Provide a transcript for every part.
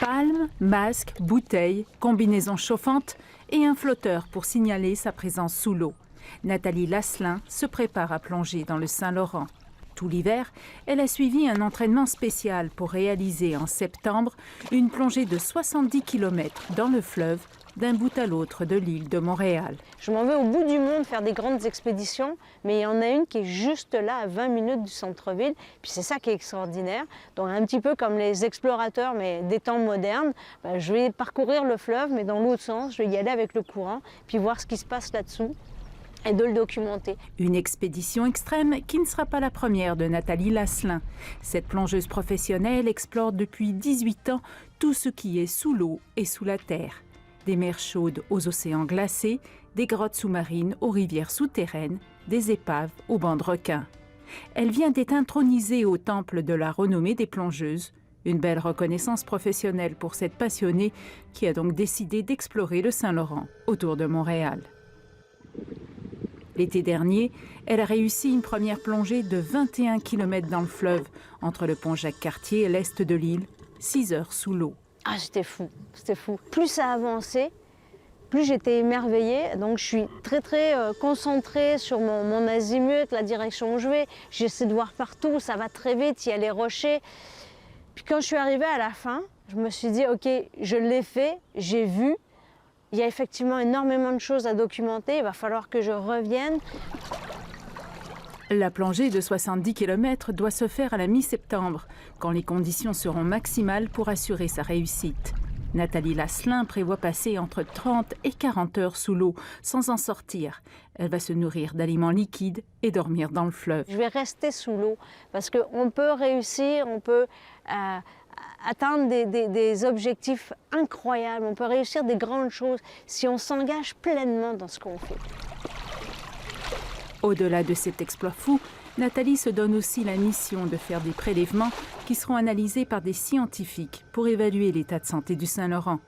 Palmes, masques, bouteilles, combinaisons chauffantes et un flotteur pour signaler sa présence sous l'eau. Nathalie Lasselin se prépare à plonger dans le Saint-Laurent. Tout l'hiver, elle a suivi un entraînement spécial pour réaliser en septembre une plongée de 70 km dans le fleuve d'un bout à l'autre de l'île de Montréal. Je m'en vais au bout du monde faire des grandes expéditions, mais il y en a une qui est juste là, à 20 minutes du centre-ville. Puis c'est ça qui est extraordinaire. Donc un petit peu comme les explorateurs, mais des temps modernes, je vais parcourir le fleuve, mais dans l'autre sens. Je vais y aller avec le courant, puis voir ce qui se passe là-dessous et de le documenter. Une expédition extrême qui ne sera pas la première de Nathalie Lasselin. Cette plongeuse professionnelle explore depuis 18 ans tout ce qui est sous l'eau et sous la terre. Des mers chaudes aux océans glacés, des grottes sous-marines aux rivières souterraines, des épaves aux bancs de requins. Elle vient d'être intronisée au temple de la renommée des plongeuses. Une belle reconnaissance professionnelle pour cette passionnée qui a donc décidé d'explorer le Saint-Laurent autour de Montréal. L'été dernier, elle a réussi une première plongée de 21 km dans le fleuve, entre le pont Jacques-Cartier et l'est de l'île, 6 heures sous l'eau. Ah, c'était fou, c'était fou. Plus ça avançait, plus j'étais émerveillée. Donc je suis très concentrée sur mon azimut, la direction où je vais. J'essaie de voir partout, ça va très vite, il y a les rochers. Puis quand je suis arrivée à la fin, je me suis dit, OK, je l'ai fait, j'ai vu. Il y a effectivement énormément de choses à documenter, il va falloir que je revienne. La plongée de 70 km doit se faire à la mi-septembre, quand les conditions seront maximales pour assurer sa réussite. Nathalie Lasselin prévoit passer entre 30 et 40 heures sous l'eau, sans en sortir. Elle va se nourrir d'aliments liquides et dormir dans le fleuve. Je vais rester sous l'eau, parce qu'on peut réussir, on peut atteindre des objectifs incroyables, on peut réussir des grandes choses si on s'engage pleinement dans ce qu'on fait. Au-delà de cet exploit fou, Nathalie se donne aussi la mission de faire des prélèvements qui seront analysés par des scientifiques pour évaluer l'état de santé du Saint-Laurent.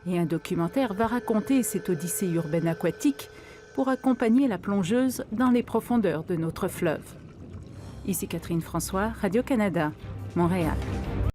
Et un documentaire va raconter cette odyssée urbaine aquatique pour accompagner la plongeuse dans les profondeurs de notre fleuve. Ici Catherine François, Radio-Canada, Montréal.